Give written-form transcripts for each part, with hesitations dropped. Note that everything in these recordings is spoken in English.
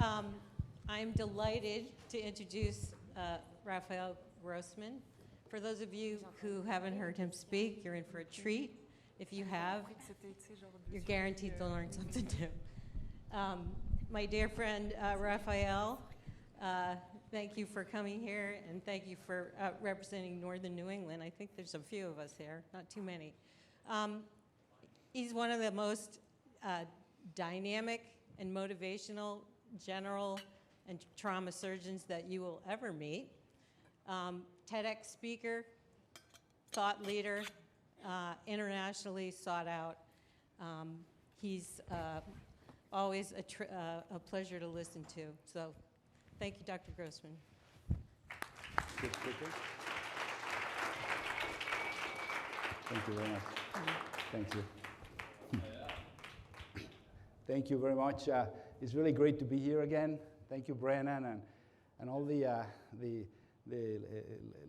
I'm delighted to introduce Raphael Grossmann. For those of you who haven't heard him speak, you're in for a treat. If you have, you're guaranteed to learn something new. My dear friend Raphael, thank you for coming here, and thank you for representing Northern New England. I think there's a few of us here, not too many. He's one of the most dynamic and motivational general and trauma surgeons that you will ever meet. TEDx speaker, thought leader, internationally sought out. He's always a pleasure to listen to. So thank you, Dr. Grossmann. Thank you very much. Thank you. Thank you very much. It's really great to be here again. Thank you, Brennan, and all the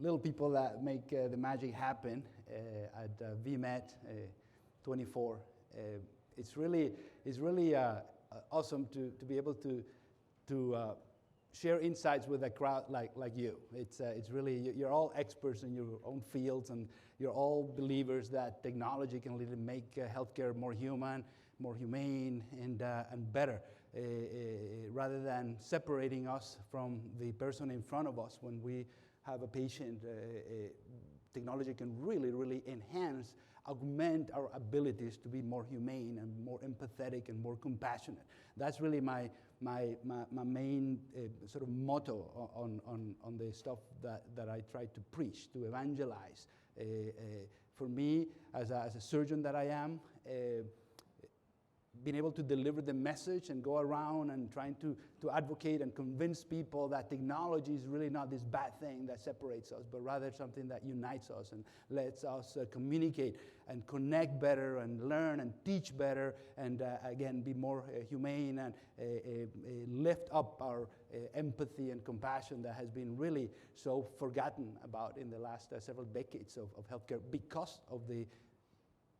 little people that make the magic happen at VMet 24. It's really awesome to be able to share insights with a crowd like you. It's really, you're all experts in your own fields, and you're all believers that technology can really make healthcare more human, more humane, and better, rather than separating us from the person in front of us. When we have a patient, technology can really enhance, augment our abilities to be more humane and more empathetic and more compassionate. That's really my main sort of motto on the stuff that I try to preach, to evangelize. For me, as a surgeon that I am, being able to deliver the message and go around and trying to advocate and convince people that technology is really not this bad thing that separates us, but rather something that unites us and lets us communicate and connect better and learn and teach better, and again, be more humane and lift up our empathy and compassion that has been really so forgotten about in the last several decades of healthcare because of the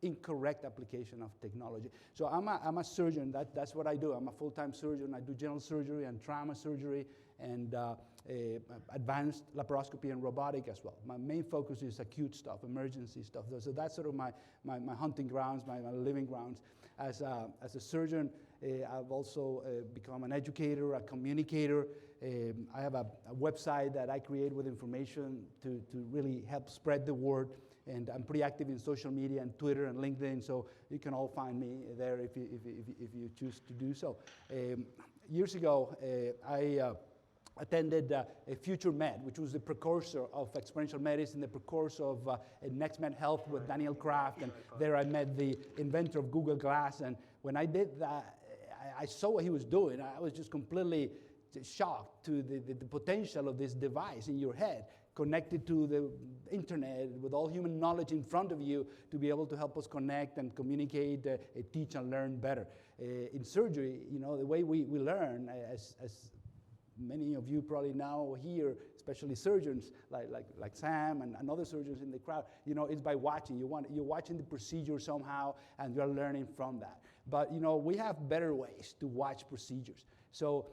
incorrect application of technology. So I'm a surgeon. That's what I do. I'm a full-time surgeon. I do general surgery and trauma surgery and advanced laparoscopy and robotic as well. My main focus is acute stuff, emergency stuff. So that's sort of my hunting grounds, my living grounds. As a surgeon, I've also become an educator, a communicator. I have a website that I create with information to really help spread the word. And I'm pretty active in social media and Twitter and LinkedIn, so you can all find me there if you choose to do so. Years ago, I attended a Future Med, which was the precursor of experiential medicine, the precursor of Next Med Health with Daniel Kraft, and there I met the inventor of Google Glass. And when I did that, I saw what he was doing. I was just completely shocked to the potential of this device in your head, connected to the internet with all human knowledge in front of you to be able to help us connect and communicate, teach and learn better. In surgery, the way we learn, as many of you probably now here, especially surgeons like Sam and other surgeons in the crowd, it's by watching. You're watching the procedure somehow, and you're learning from that. But we have better ways to watch procedures. So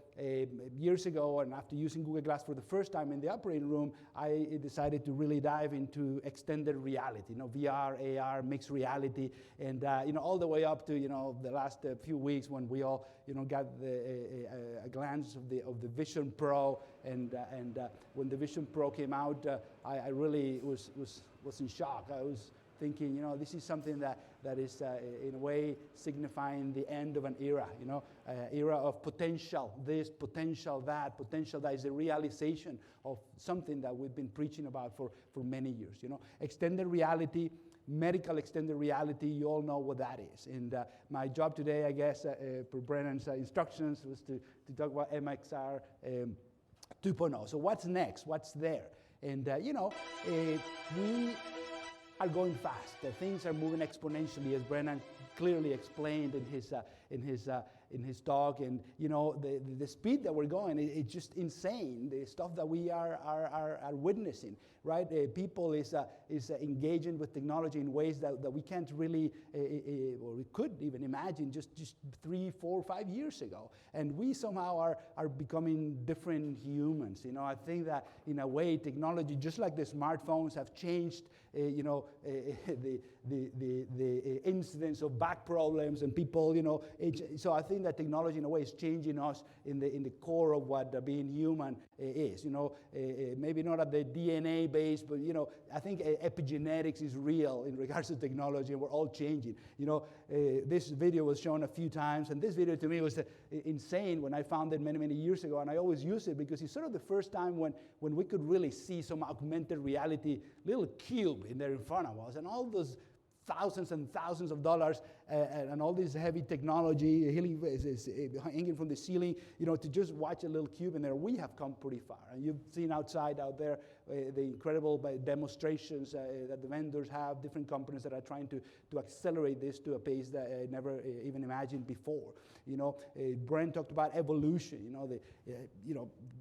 years ago, and after using Google Glass for the first time in the operating room, I decided to really dive into extended reality, VR, AR, mixed reality, and all the way up to the last few weeks when we all got a glance of the Vision Pro, and when the Vision Pro came out, I really was in shock. I was thinking, this is something that is in a way signifying the end of an era, era of potential, this, potential that is the realization of something that we've been preaching about for many years, Extended reality, medical extended reality, you all know what that is. And my job today, I guess, per Brennan's instructions, was to talk about MXR 2.0. So what's next? What's there? And, we are going fast. Things are moving exponentially, as Brennan clearly explained in his in his talk, and the speed that we're going, it's just insane. The stuff that we are witnessing, right? People is engaging with technology in ways that we can't really, or we could even imagine just 3, 4, 5 years ago. And we somehow are becoming different humans. I think that in a way, technology, just like the smartphones have changed, the incidence of back problems and people, so I think that technology in a way is changing us in the core of what being human is. Maybe not at the DNA base, but I think epigenetics is real in regards to technology, and we're all changing. This video was shown a few times, and this video to me was insane when I found it many years ago, and I always use it because it's sort of the first time when we could really see some augmented reality little cube in there in front of us, and all those thousands and thousands of dollars and all this heavy technology hanging from the ceiling, to just watch a little cube in there. We have come pretty far. And you've seen out there the incredible demonstrations that the vendors have, different companies that are trying to accelerate this to a pace that I never even imagined before. Brent talked about evolution.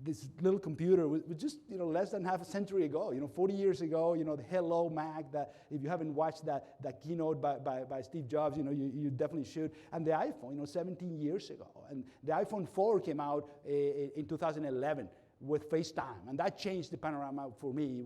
This little computer was just less than half a century ago. 40 years ago, the Hello Mac. That if you haven't watched that keynote by Steve Jobs, you definitely should. And the iPhone, 17 years ago, and the iPhone 4 came out in 2011. With FaceTime, and that changed the panorama for me.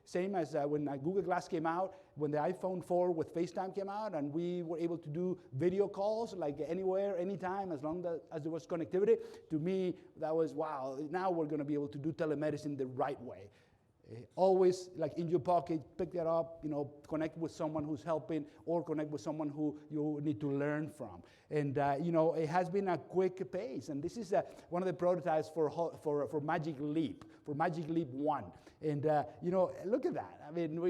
Same as when Google Glass came out, when the iPhone 4 with FaceTime came out, and we were able to do video calls like anywhere, anytime, as long as there was connectivity. To me, that was wow. Now we're going to be able to do telemedicine the right way. Always like in your pocket, pick that up, connect with someone who's helping, or connect with someone who you need to learn from. And it has been a quick pace. And this is one of the prototypes for Magic Leap, for Magic Leap 1. And look at that. I mean,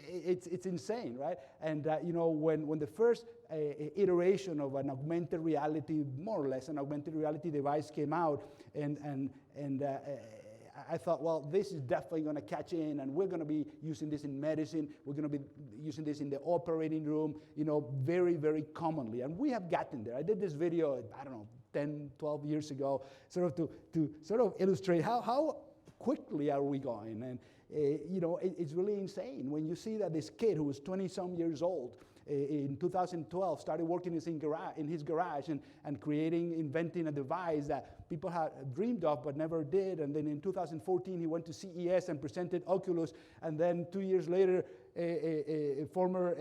it's insane, right? And when the first iteration of an augmented reality, more or less an augmented reality device came out, and I thought, well, this is definitely going to catch in, and we're going to be using this in medicine. We're going to be using this in the operating room, very, very commonly. And we have gotten there. I did this video, 10, 12 years ago, sort of to sort of illustrate how quickly are we going. And, it's really insane when you see that this kid who was 20-some years old, in 2012, started working in his garage and inventing a device that people had dreamed of but never did. And then in 2014, he went to CES and presented Oculus. And then 2 years later, a former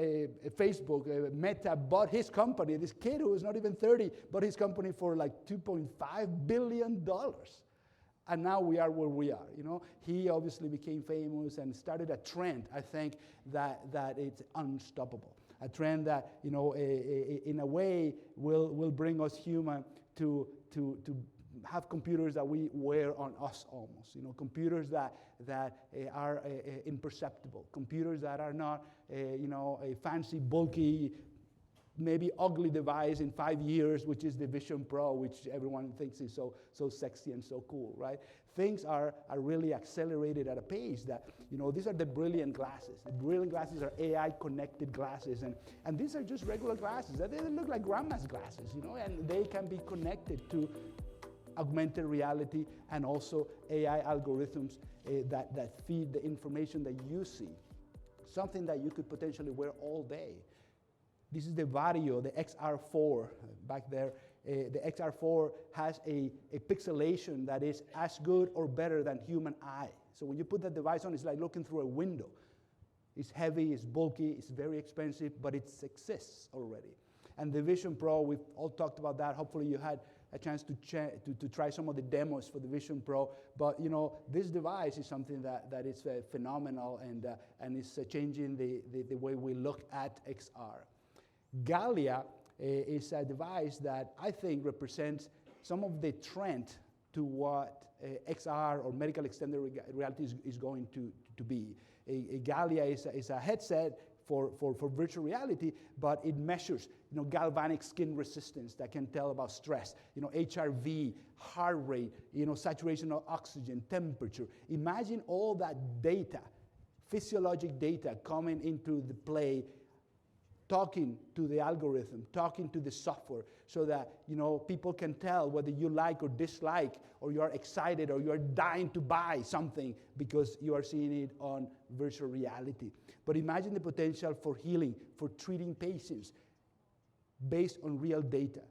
Facebook, Meta, bought his company. This kid who was not even 30 bought his company for like $2.5 billion. And now we are where we are. He obviously became famous and started a trend, I think, that it's unstoppable. A trend that, in a way, will bring us human to have computers that we wear on us almost. Computers that are imperceptible. Computers that are not, a fancy, bulky, maybe ugly device in 5 years, which is the Vision Pro, which everyone thinks is so sexy and so cool, right? Things are really accelerated at a pace that, these are the Brilliant glasses. The Brilliant glasses are AI-connected glasses, and these are just regular glasses. They look like grandma's glasses, and they can be connected to augmented reality and also AI algorithms that feed the information that you see, something that you could potentially wear all day. This is the Vario, the XR4 back there. The XR4 has a pixelation that is as good or better than human eye. So when you put that device on, it's like looking through a window. It's heavy, it's bulky, it's very expensive, but it exists already. And the Vision Pro, we've all talked about that. Hopefully you had a chance to try some of the demos for the Vision Pro. But this device is something that is phenomenal and is changing the way we look at XR. Gallia is a device that I think represents some of the trend to what XR or medical extended reality is going to be. A Gallia is a headset for virtual reality, but it measures galvanic skin resistance that can tell about stress, HRV, heart rate, saturation of oxygen, temperature. Imagine all that data, physiologic data coming into the play, talking to the algorithm, talking to the software, so that people can tell whether you like or dislike, or you are excited, or you are dying to buy something because you are seeing it on virtual reality. But imagine the potential for healing, for treating patients based on real data,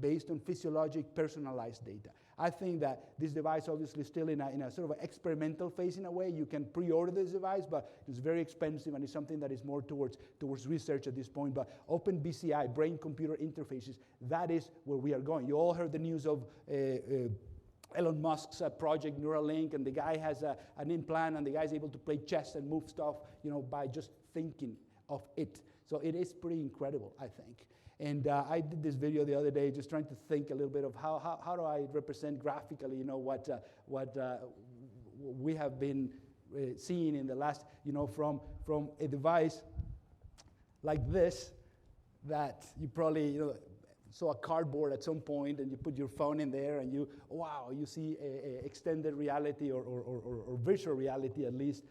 based on physiologic, personalized data. I think that this device obviously is still in a sort of an experimental phase in a way. You can pre-order this device, but it's very expensive, and it's something that is more towards research at this point. But open BCI, brain-computer interfaces, that is where we are going. You all heard the news of Elon Musk's project Neuralink, and the guy has an implant, and the guy's able to play chess and move stuff, by just thinking of it. So it is pretty incredible, I think. And I did this video the other day, just trying to think a little bit of how do I represent graphically, what we have been seeing in the last, from a device like this that you probably, saw a cardboard at some point, and you put your phone in there, and you see a extended reality or visual reality at least.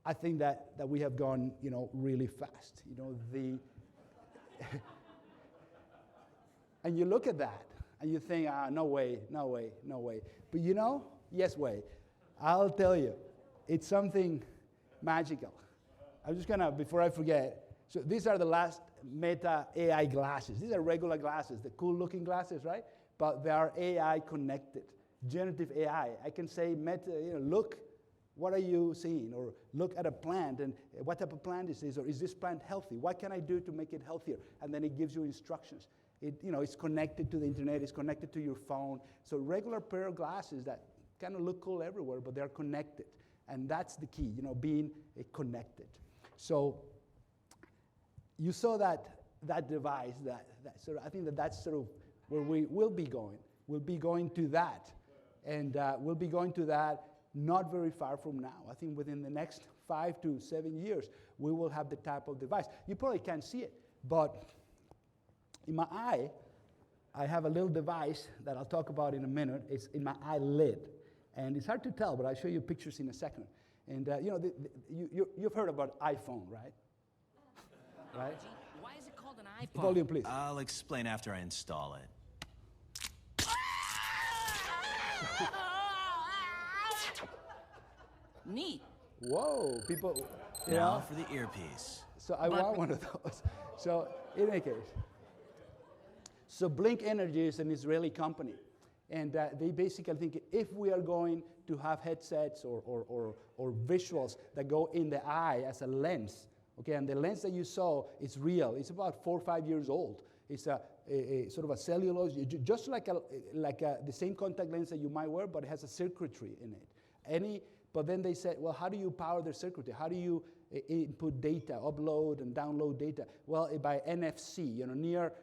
I think that we have gone, really fast. And you look at that, and you think, no way. But yes way. I'll tell you, it's something magical. I'm just gonna, before I forget, so these are the last Meta AI glasses. These are regular glasses, the cool looking glasses, right? But they are AI connected, generative AI. I can say, Meta, look, what are you seeing? Or look at a plant, and what type of plant is this? Or is this plant healthy? What can I do to make it healthier? And then it gives you instructions. It's connected to the internet, it's connected to your phone. So regular pair of glasses that kind of look cool everywhere, but they're connected. And that's the key, being connected. So you saw that device, that sort of, I think that's sort of where we will be going. We'll be going to that. And we'll be going to that not very far from now. I think within the next 5 to 7 years, we will have the type of device. You probably can't see it, but in my eye, I have a little device that I'll talk about in a minute. It's in my eyelid. And it's hard to tell, but I'll show you pictures in a second. And you've heard about iPhone, right? Right? Why is it called an iPhone? Volume, please. I'll explain after I install it. Neat. Whoa, people. Now for the earpiece. So I want one of those. So in any case, so Blink Energy is an Israeli company, and they basically think if we are going to have headsets or visuals that go in the eye as a lens, okay, and the lens that you saw is real. It's about 4 or 5 years old. It's a sort of a cellulose, just like the same contact lens that you might wear, but it has a circuitry in it. But then they said, well, how do you power the circuitry? How do you input data, upload and download data? Well, by NFC, near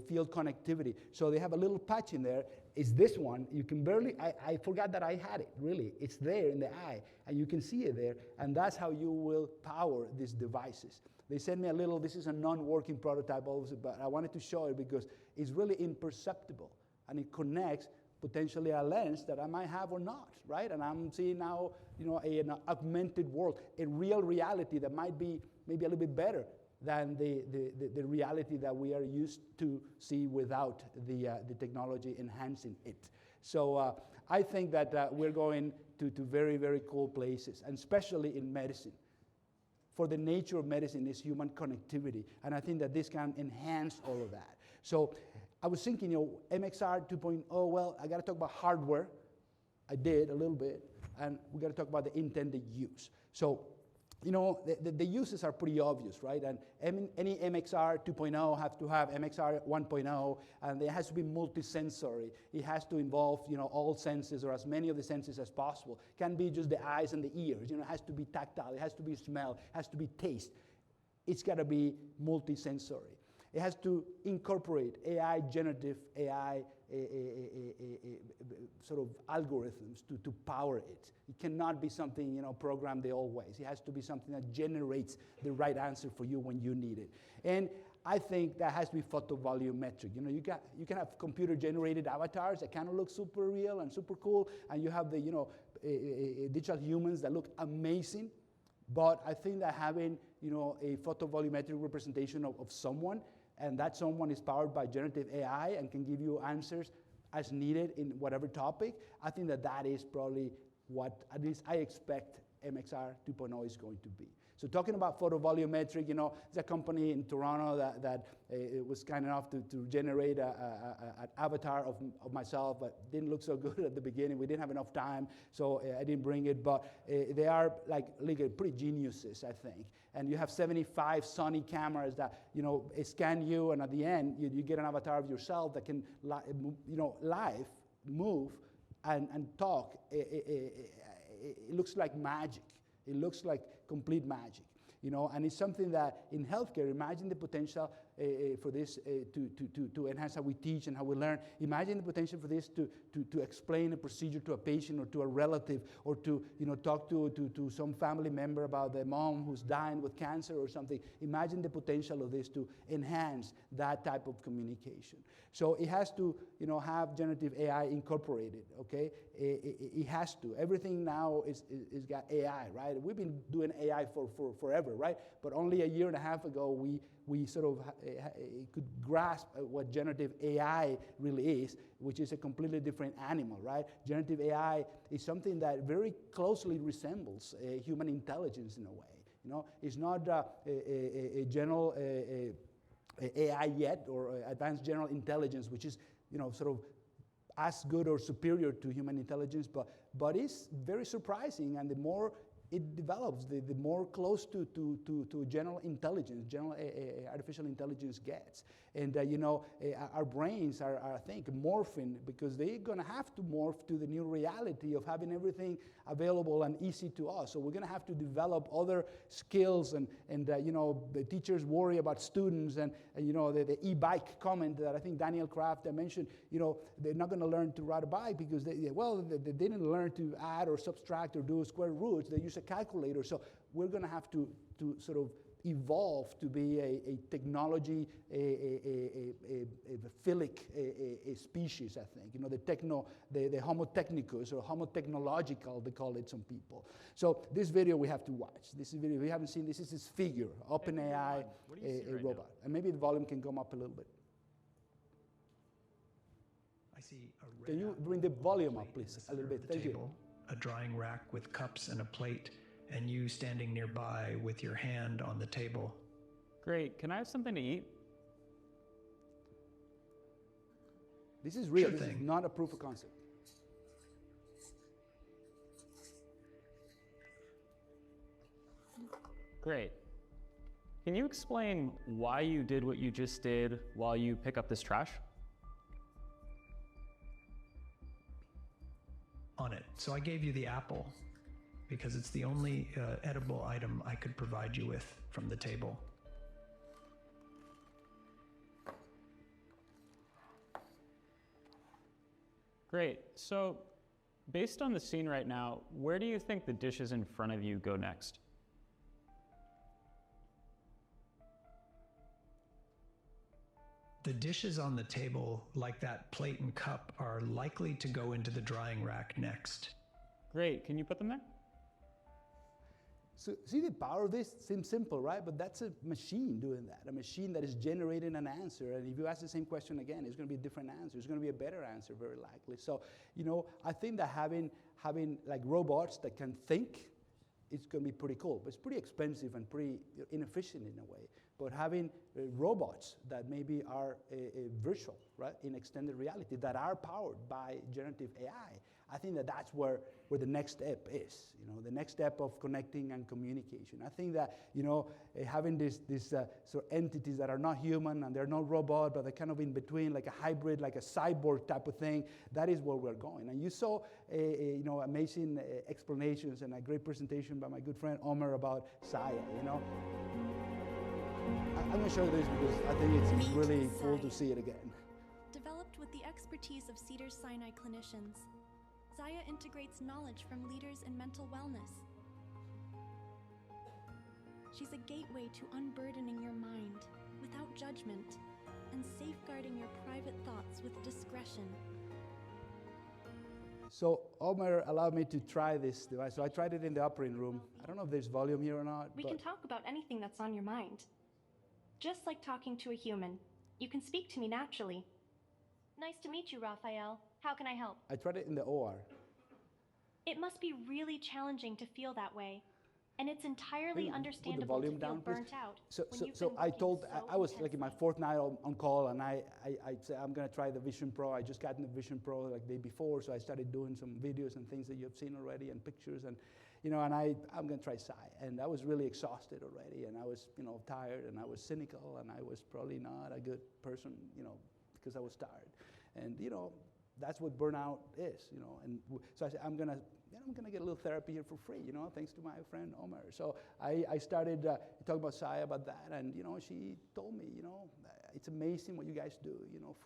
field connectivity. So they have a little patch in there. It's this one. You can barely, I forgot that I had it, really. It's there in the eye, and you can see it there, and that's how you will power these devices. They sent me a little, this is a non-working prototype, obviously, but I wanted to show it because it's really imperceptible, and it connects potentially a lens that I might have or not, right? And I'm seeing now, an augmented world, a real reality that might be maybe a little bit better than the reality that we are used to see without the technology enhancing it. So I think that we're going to very, very cool places, and especially in medicine. For the nature of medicine is human connectivity, and I think that this can enhance all of that. So I was thinking, MXR 2.0, well, I got to talk about hardware. I did a little bit, and we got to talk about the intended use. So, the uses are pretty obvious, right? And any MXR 2.0 have to have MXR 1.0, and it has to be multisensory. It has to involve, all senses, or as many of the senses as possible. Can't be just the eyes and the ears. It has to be tactile. It has to be smell. It has to be taste. It's got to be multisensory. It has to incorporate AI, generative AI, sort of algorithms to power it. It cannot be something, programmed the old ways. It has to be something that generates the right answer for you when you need it. And I think that has to be photovolumetric. You can have computer-generated avatars that kind of look super real and super cool, and you have the, digital humans that look amazing. But I think that having, a photovolumetric representation of someone, and that someone is powered by generative AI and can give you answers as needed in whatever topic, I think that is probably what, at least I expect MXR 2.0 is going to be. So talking about photovolumetric, there's a company in Toronto that it was kind enough to generate an avatar of myself, but didn't look so good at the beginning. We didn't have enough time, so I didn't bring it. But they are like pretty geniuses, I think. And you have 75 Sony cameras that scan you, and at the end you get an avatar of yourself that can live, move, and talk. It looks like magic. It looks like complete magic, and it's something that in healthcare, imagine the potential for this to enhance how we teach and how we learn. Imagine the potential for this to explain a procedure to a patient or to a relative, or to talk to some family member about their mom who's dying with cancer or something. Imagine the potential of this to enhance that type of communication. So it has to have generative AI incorporated, okay? It has to. Everything now is got AI, right? We've been doing AI for forever, right? But only a year and a half ago, we sort of could grasp what generative AI really is, which is a completely different animal, right? Generative AI is something that very closely resembles human intelligence in a way. It's not a general AI yet, or advanced general intelligence, which is sort of as good or superior to human intelligence, but it's very surprising, and the more it develops, the more close to general intelligence, artificial intelligence gets. And our brains are, I think, morphing, because they're going to have to morph to the new reality of having everything available and easy to us. So we're going to have to develop other skills, and the teachers worry about students, and the e-bike comment that I think Daniel Kraft mentioned. They're not going to learn to ride a bike because they didn't learn to add or subtract or do square roots. They use a calculator. So we're going to have to sort of evolve to be a technology, a philic species, I think. The Homo technicus, or Homo technological, they call it, some people. So this video we have to watch. This video we haven't seen. This is his figure, OpenAI, a robot. And maybe the volume can come up a little bit. I see a red Can you apple bring the on a volume up, plate in please, the a center little of bit? the Thank you. table, a drying rack with cups and a plate, and you standing nearby with your hand on the table. Great. Can I have something to eat? This is real. Sure This is thing. not a proof of concept. Great. Can you explain why you did what you just did while you pick up this trash? On it. So I gave you the apple because it's the only edible item I could provide you with from the table. Great. So, based on the scene right now, where do you think the dishes in front of you go next? The dishes on the table, like that plate and cup, are likely to go into the drying rack next. Great. Can you put them there? So see, the power of this seems simple, right? But that's a machine doing that, a machine that is generating an answer. And if you ask the same question again, it's going to be a different answer. It's going to be a better answer, very likely. So, I think that having like robots that can think, it's going to be pretty cool. But it's pretty expensive and pretty inefficient in a way. But having robots that maybe are virtual, right, in extended reality, that are powered by generative AI, I think that that's where the next step is, the next step of connecting and communication. I think that, having these sort of entities that are not human and they're not robot, but they're kind of in between, like a hybrid, like a cyborg type of thing, that is where we're going. And you saw, amazing explanations and a great presentation by my good friend Omer about Saya, I'm going to show you this because I think it's Meet really cool to Saya. see it again. Developed with the expertise of Cedars-Sinai clinicians, Zaya integrates knowledge from leaders in mental wellness. She's a gateway to unburdening your mind without judgment and safeguarding your private thoughts with discretion. So Omer allowed me to try this device. So I tried it in the operating room. I don't know if there's volume here or not. We can talk about anything that's on your mind. Just like talking to a human. You can speak to me naturally. Nice to meet you, Raphael. How can I help? I tried it in the OR. It must be really challenging to feel that way. And it's entirely Put the understandable volume to feel down, please. burnt out. So, when so, you've so been I working told, so I was like in my intensely. fourth night on call, and I said, I'm going to try the Vision Pro. I just got in the Vision Pro like the day before, so I started doing some videos and things that you've seen already and pictures, and and I'm going to try Psi. And I was really exhausted already, and I was, tired, and I was cynical, and I was probably not a good person, because I was tired. And, that's what burnout is, And so I said, I'm going to get a little therapy here for free, thanks to my friend Omer. So I started talking about Saya about that, and, she told me, it's amazing what you guys do,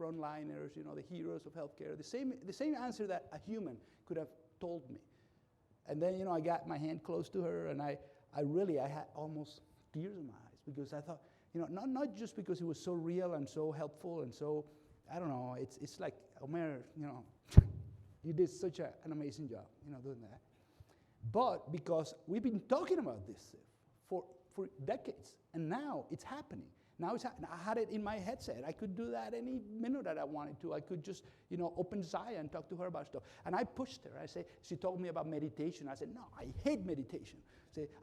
frontliners, the heroes of healthcare, the same answer that a human could have told me. And then, I got my hand close to her, and I had almost tears in my eyes, because I thought, not just because it was so real and so helpful and so, I don't know, it's like, Omer, you did such an amazing job, doing that. But because we've been talking about this for decades, and now it's happening. Now it's happening. I had it in my headset. I could do that any minute that I wanted to. I could just, open Zaya and talk to her about stuff. And I pushed her. She told me about meditation. I said, no, I hate meditation.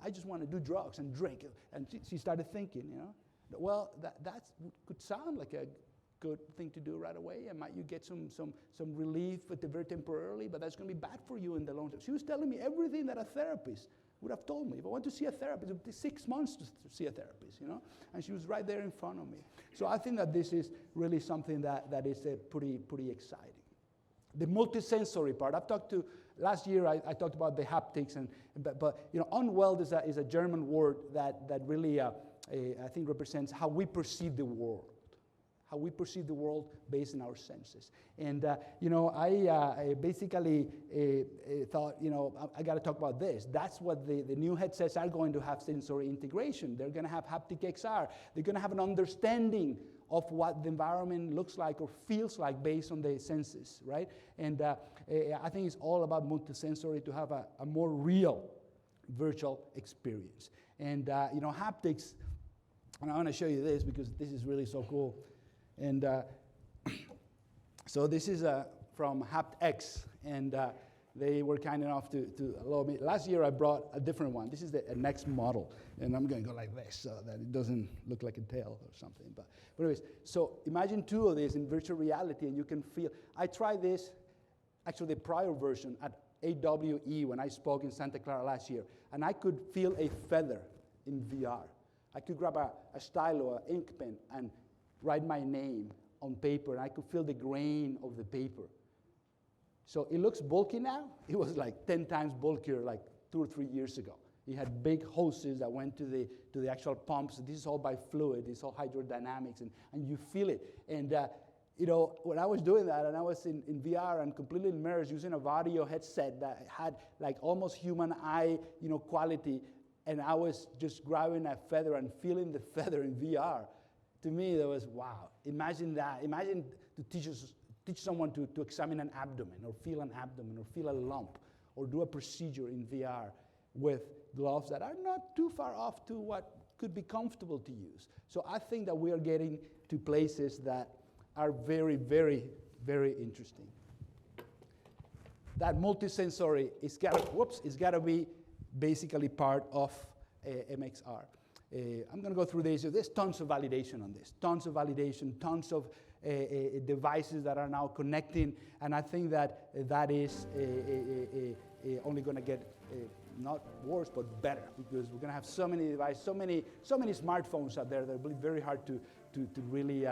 I just want to do drugs and drink. And she started thinking, well, that could sound like a good thing to do right away, and might you get some relief, but very temporarily, but that's going to be bad for you in the long term. She was telling me everything that a therapist would have told me. If I want to see a therapist, it would take 6 months to see a therapist, and she was right there in front of me. So I think that this is really something that is pretty exciting. The multisensory part, last year I talked about the haptics, but unweld is a German word that really I think represents how we perceive the world. How we perceive the world based on our senses. And, I basically thought, I got to talk about this. That's what the new headsets are going to have, sensory integration. They're going to have haptic XR. They're going to have an understanding of what the environment looks like or feels like based on the senses, right? And I think it's all about multisensory to have a more real virtual experience. And, haptics, and I want to show you this because this is really so cool. And so this is from HaptX, and they were kind enough to allow me. Last year I brought a different one. This is the next model, and I'm going to go like this so that it doesn't look like a tail or something. But anyways, so imagine 2 of these in virtual reality, and you can feel. I tried this, actually the prior version at AWE when I spoke in Santa Clara last year, and I could feel a feather in VR. I could grab a stylo, an ink pen, and write my name on paper, and I could feel the grain of the paper. So it looks bulky now. It was like 10 times bulkier like 2 or 3 years ago. It had big hoses that went to the actual pumps. This is all by fluid. It's all hydrodynamics, and you feel it. And when I was doing that, and I was in VR and completely immersed using a Vario headset that had like almost human eye, quality, and I was just grabbing a feather and feeling the feather in VR. To me, that was wow. Imagine that. Imagine to teach someone to examine an abdomen or feel a lump or do a procedure in VR with gloves that are not too far off to what could be comfortable to use. So I think that we are getting to places that are very, very, very interesting. That multisensory it's got to be basically part of MXR. I'm going to go through this. There's tons of validation on this. Tons of validation, tons of devices that are now connecting, and I think that is only going to get not worse but better, because we're going to have so many devices, so many smartphones out there that will be very hard to really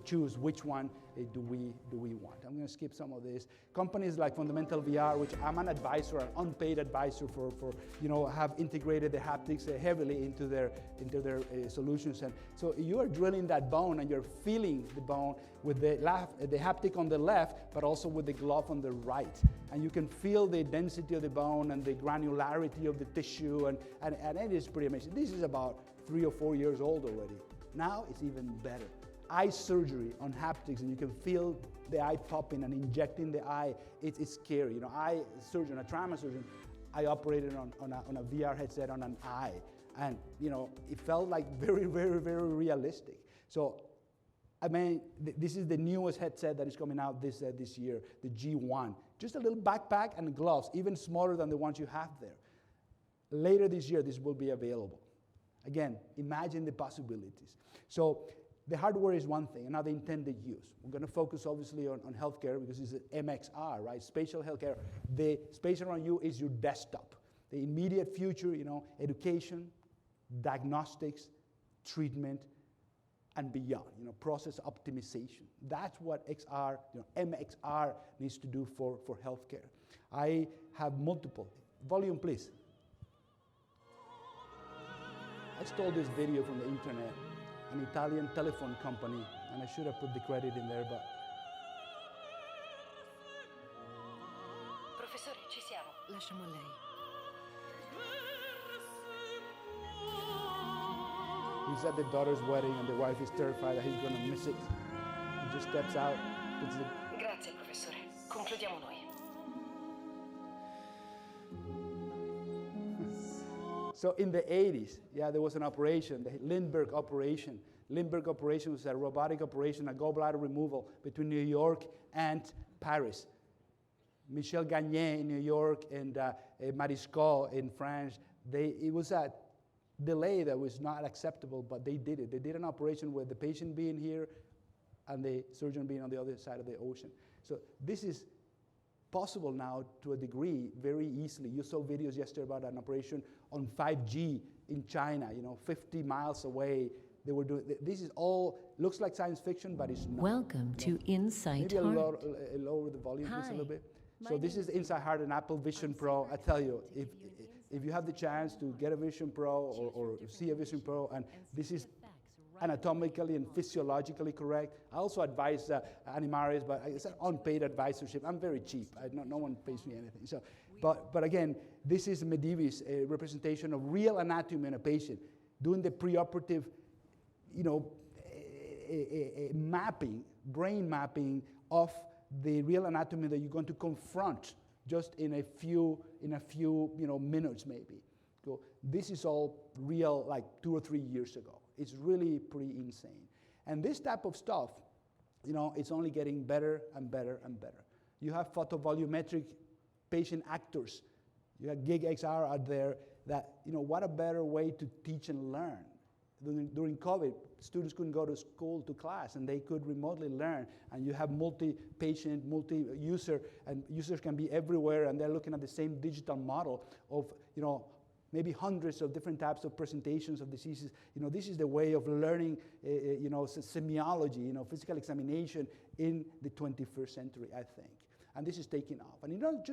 choose which one do we want. I'm going to skip some of this. Companies like Fundamental VR, which I'm an advisor, an unpaid advisor for have integrated the haptics heavily into their solutions. And so you are drilling that bone and you're feeling the bone with the haptic on the left, but also with the glove on the right. And you can feel the density of the bone and the granularity of the tissue, and it is pretty amazing. This is about 3 or 4 years old already. Now it's even better. Eye surgery on haptics, and you can feel the eye popping and injecting the eye. It's scary. Eye surgeon, a trauma surgeon, I operated on a VR headset on an eye, and it felt like very, very, very realistic. So, I mean, this is the newest headset that is coming out this year, the G1. Just a little backpack and gloves, even smaller than the ones you have there. Later this year, this will be available. Again, imagine the possibilities. So the hardware is one thing, another intended use. We're going to focus obviously on healthcare because it's MXR, right? Spatial healthcare. The space around you is your desktop. The immediate future, education, diagnostics, treatment, and beyond, process optimization. That's what XR, MXR needs to do for healthcare. I have multiple. Volume, please. I stole this video from the internet, an Italian telephone company, and I should have put the credit in there, but... Professore, ci siamo. Lasciamo a lei. He's at the daughter's wedding and the wife is terrified that he's going to miss it. He just steps out, puts the... Grazie, professore. Concludiamo noi. So in the 80s, there was an operation, the Lindbergh operation. Lindbergh operation was a robotic operation, a gallbladder removal between New York and Paris. Michel Gagné in New York and Mariscal in France, it was a delay that was not acceptable, but they did it. They did an operation with the patient being here and the surgeon being on the other side of the ocean. So this is possible now to a degree very easily. You saw videos yesterday about an operation on 5G in China, 50 miles away. They were doing, this is all, looks like science fiction, but it's not. Welcome to Insight Maybe Heart. Lower the volume just a little bit. My So this name is Insight Heart and Apple Vision Pro. I tell you, if you have the chance to get a Vision Pro or see a Vision Pro, and this is anatomically and physiologically correct. I also advise Animaris, but it's an unpaid advisorship. I'm very cheap. No one pays me anything. So, but again, this is Medivh's representation of real anatomy in a patient, doing the preoperative, mapping, brain mapping of the real anatomy that you're going to confront just in a few minutes maybe. So this is all real like 2 or 3 years ago. It's really pretty insane. And this type of stuff, it's only getting better and better and better. You have photovolumetric patient actors. You have Gig XR out there that, what a better way to teach and learn. During COVID, students couldn't go to school, to class, and they could remotely learn. And you have multi-patient, multi-user, and users can be everywhere, and they're looking at the same digital model of, maybe hundreds of different types of presentations of diseases. This is the way of learning, semiology, physical examination in the 21st century, I think. And this is taking off. And not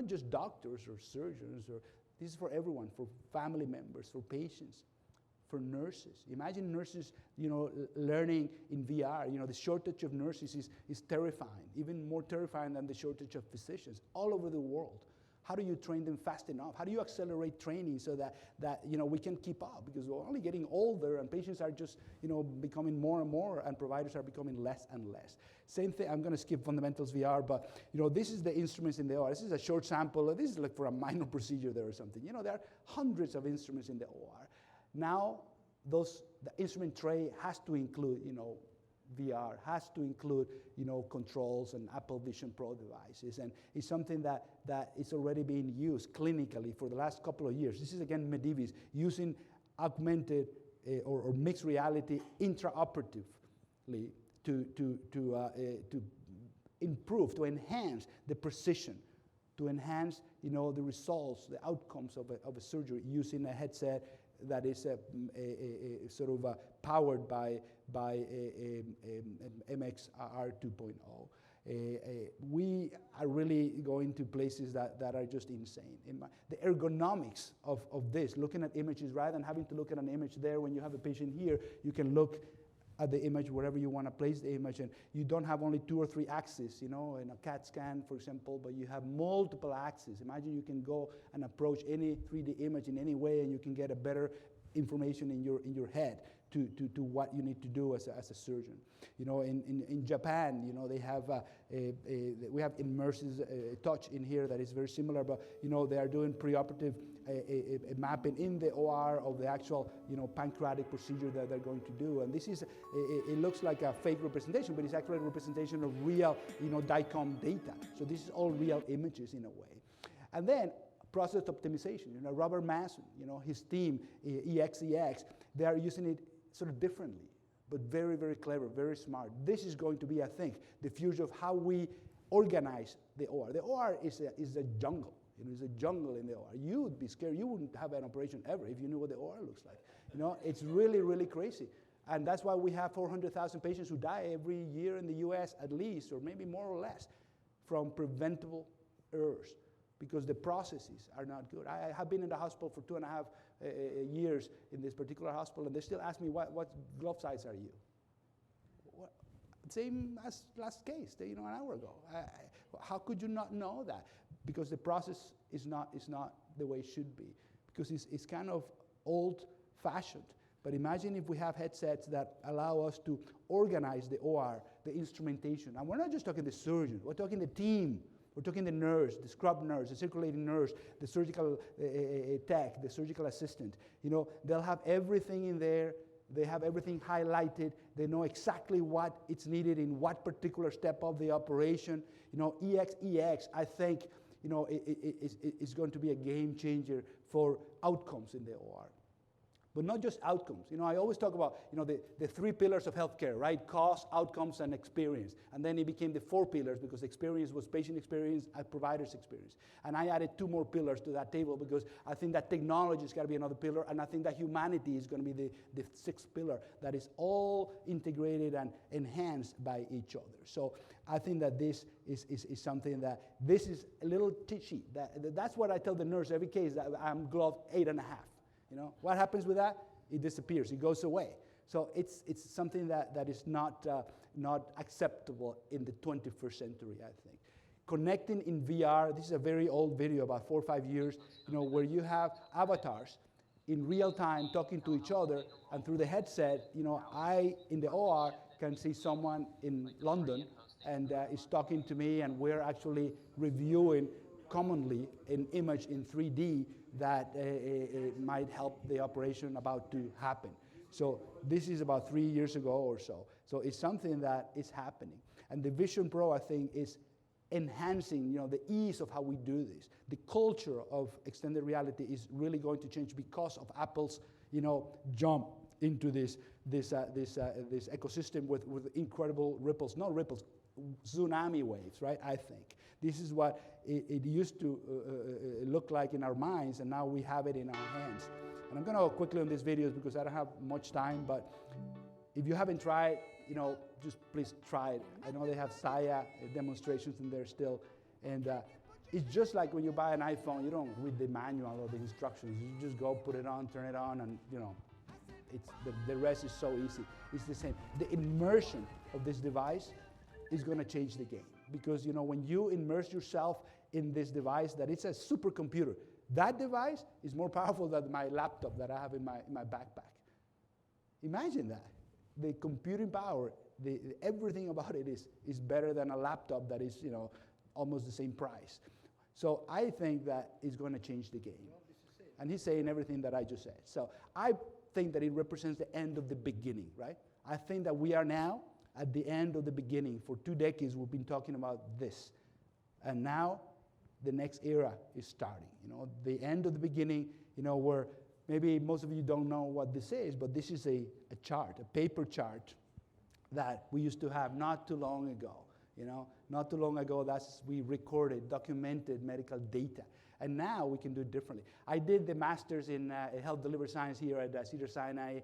just doctors or surgeons, this is for everyone, for family members, for patients, for nurses. Imagine nurses, learning in VR. The shortage of nurses is terrifying, even more terrifying than the shortage of physicians all over the world. How do you train them fast enough? How do you accelerate training so that we can keep up? Because we're only getting older and patients are just becoming more and more and providers are becoming less and less. Same thing, I'm going to skip fundamentals VR, but this is the instruments in the OR. This is a short sample. This is like for a minor procedure there or something. There are hundreds of instruments in the OR. Now, the instrument tray has to include, VR, has to include, controls and Apple Vision Pro devices. And it's something that is already being used clinically for the last couple of years. This is, again, Medivh's using augmented or mixed reality intraoperatively to improve, to enhance the precision, to enhance, the results, the outcomes of a surgery using a headset that is sort of powered by MXR 2.0. We are really going to places that are just insane. The ergonomics of this, looking at images, rather than having to look at an image there when you have a patient here, you can look at the image wherever you want to place the image, and you don't have only 2 or 3 axes, in a CAT scan, for example, but you have multiple axes. Imagine you can go and approach any 3D image in any way, and you can get a better information in your head to what you need to do as a surgeon. You know, in Japan, you know, they have we have immersive touch in here that is very similar, but you know, they are doing preoperative a mapping in the OR of the actual, you know, pancreatic procedure that they're going to do. And this is, it looks like a fake representation, but it's actually a representation of real, you know, DICOM data. So this is all real images in a way. And then process optimization. You know, Robert Masson, you know, his team, EXEX, they are using it sort of differently, but very, very clever, very smart. This is going to be, I think, the future of how we organize the OR. The OR is a jungle. You know, it's a jungle in the OR. You would be scared. You wouldn't have an operation ever if you knew what the OR looks like. You know, it's really, really crazy. And that's why we have 400,000 patients who die every year in the US at least, or maybe more or less, from preventable errors, because the processes are not good. I have been in the hospital for 2.5 years in this particular hospital, and they still ask me, what glove size are you? What? Same as last case, you know, an hour ago. How could you not know that? Because the process is not the way it should be, because it's kind of old-fashioned. But imagine if we have headsets that allow us to organize the OR, the instrumentation. And we're not just talking the surgeon, we're talking the team. We're talking the nurse, the scrub nurse, the circulating nurse, the surgical tech, the surgical assistant. You know, they'll have everything in there. They have everything highlighted. They know exactly what it's needed in what particular step of the operation. You know, EXEX, I think, you know, it's going to be a game changer for outcomes in the OR. But not just outcomes. You know, I always talk about, you know, the 3 pillars of healthcare, right? Cost, outcomes, and experience. And then it became the 4 pillars because experience was patient experience and provider's experience. And I added 2 more pillars to that table because I think that technology has got to be another pillar, and I think that humanity is going to be the 6th pillar that is all integrated and enhanced by each other. So I think that this is something that, this is a little titchy. That's what I tell the nurse every case, that I'm glove 8.5. You know, what happens with that? It disappears. It goes away. So it's something that is not acceptable in the 21st century, I think. Connecting in VR, this is a very old video, about 4 or 5 years, you know, where you have avatars in real time talking to each other, and through the headset, you know, I, in the OR, can see someone in London and is talking to me, and we're actually reviewing commonly an image in 3D that might help the operation about to happen. So this is about 3 years ago or so. So it's something that is happening. And the Vision Pro, I think, is enhancing, you know, the ease of how we do this. The culture of extended reality is really going to change because of Apple's, you know, jump into this ecosystem with incredible ripples, not ripples, tsunami waves, right? I think this is what it used to look like in our minds, and now we have it in our hands. And I'm going to go quickly on these videos because I don't have much time, but if you haven't tried, you know, just please try it. I know they have Saya demonstrations in there still, and it's just like when you buy an iPhone, you don't read the manual or the instructions. You just go, put it on, turn it on, and, you know, it's the rest is so easy. It's the same. The immersion of this device is going to change the game, because, you know, when you immerse yourself in this device, that it's a supercomputer. That device is more powerful than my laptop that I have in my backpack. Imagine that. The computing power, everything about it is better than a laptop that is, you know, almost the same price. So I think that is going to change the game. And he's saying everything that I just said. So I think that it represents the end of the beginning, right? I think that we are now at the end of the beginning. For 2 decades, we've been talking about this. And now the next era is starting. You know, the end of the beginning, you know, where maybe most of you don't know what this is, but this is a chart, a paper chart that we used to have not too long ago. You know, not too long ago, we recorded, documented medical data. And now we can do it differently. I did the master's in health delivery science here at Cedars-Sinai.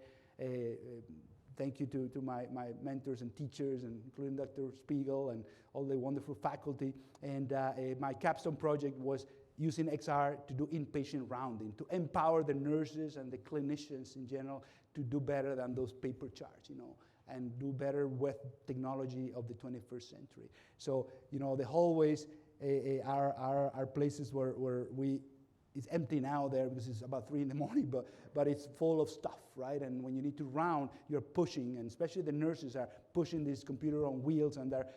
Thank you to my mentors and teachers, and including Dr. Spiegel and all the wonderful faculty. And my capstone project was using XR to do inpatient rounding, to empower the nurses and the clinicians in general to do better than those paper charts, you know, and do better with technology of the 21st century. So, you know, the hallways are places where we it's empty now there because it's about 3 in the morning, but it's full of stuff, right? And when you need to round, you're pushing, and especially the nurses are pushing this computer on wheels, and they're,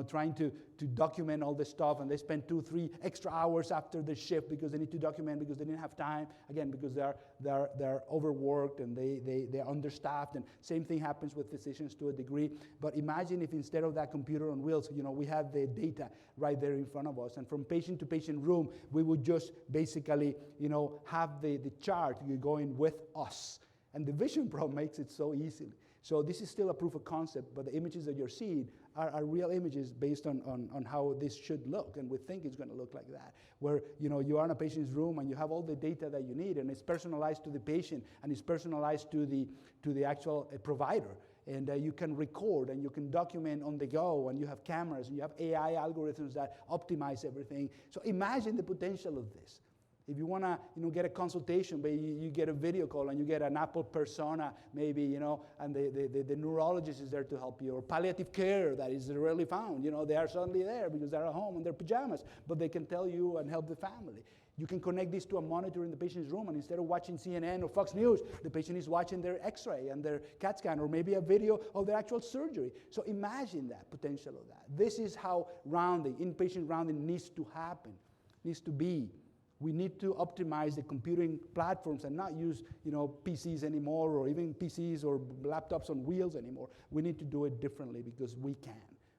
trying to document all this stuff, and they spend 2-3 extra hours after the shift because they need to document because they didn't have time, again, because they're overworked and they're understaffed, and same thing happens with physicians to a degree. But imagine if instead of that computer on wheels, we have the data right there in front of us, and from patient to patient room, we would just basically, have the chart going with us. And the Vision Pro makes it so easily. So this is still a proof of concept, but the images that you're seeing are real images based on how this should look, and we think it's going to look like that, where you are in a patient's room and you have all the data that you need, and it's personalized to the patient, and it's personalized to the actual provider. And you can record and you can document on the go, and you have cameras and you have AI algorithms that optimize everything. So imagine the potential of this. If you want to, get a consultation, but you get a video call and you get an Apple persona, maybe, and the neurologist is there to help you, or palliative care that is rarely found. They are suddenly there because they're at home in their pajamas, but they can tell you and help the family. You can connect this to a monitor in the patient's room, and instead of watching CNN or Fox News, the patient is watching their X-ray and their CAT scan, or maybe a video of their actual surgery. So imagine that potential of that. This is how inpatient rounding needs to happen, needs to be. We need to optimize the computing platforms and not use, PCs anymore, or even PCs or laptops on wheels anymore. We need to do it differently because we can,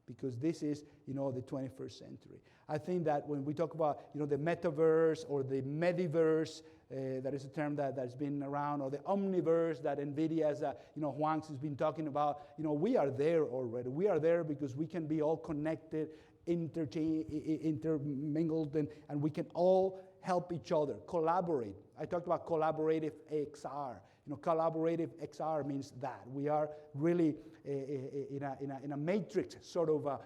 because this is, the 21st century. I think that when we talk about, the metaverse or the mediverse, that is a term that's been around, or the omniverse that NVIDIA, as Juan has been talking about, we are there already. We are there because we can be all connected, intermingled, and we can all help each other, collaborate. I talked about collaborative XR. Collaborative XR means that we are really in a matrix sort of a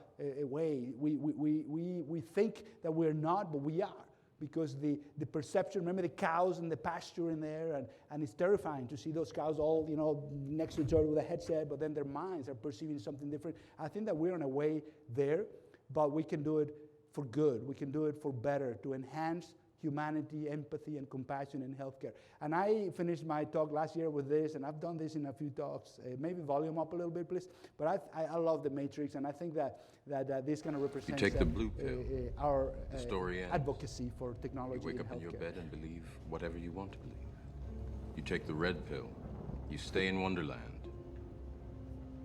way. We think that we're not, but we are, because the perception. Remember the cows in the pasture in there, and it's terrifying to see those cows all next to each other with a headset, but then their minds are perceiving something different. I think that we're on a way there, but we can do it for good. We can do it for better, to enhance humanity, empathy, and compassion in healthcare. And I finished my talk last year with this, and I've done this in a few talks. Maybe volume up a little bit, please. But I love the Matrix, and I think that this kind of represents you take the blue pill, our the story ends. Advocacy for technology. You wake up in your bed and believe whatever you want to believe. You take the red pill, you stay in Wonderland,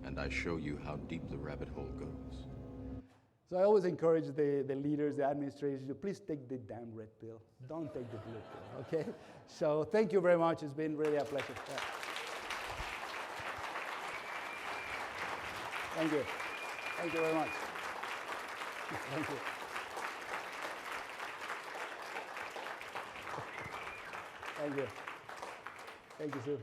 and I show you how deep the rabbit hole goes. So I always encourage the leaders, the administrators, to please take the damn red pill. Don't take the blue pill, okay? So thank you very much. It's been really a pleasure. Yeah. Thank you. Thank you very much. Thank you. Thank you. Thank you, Sue.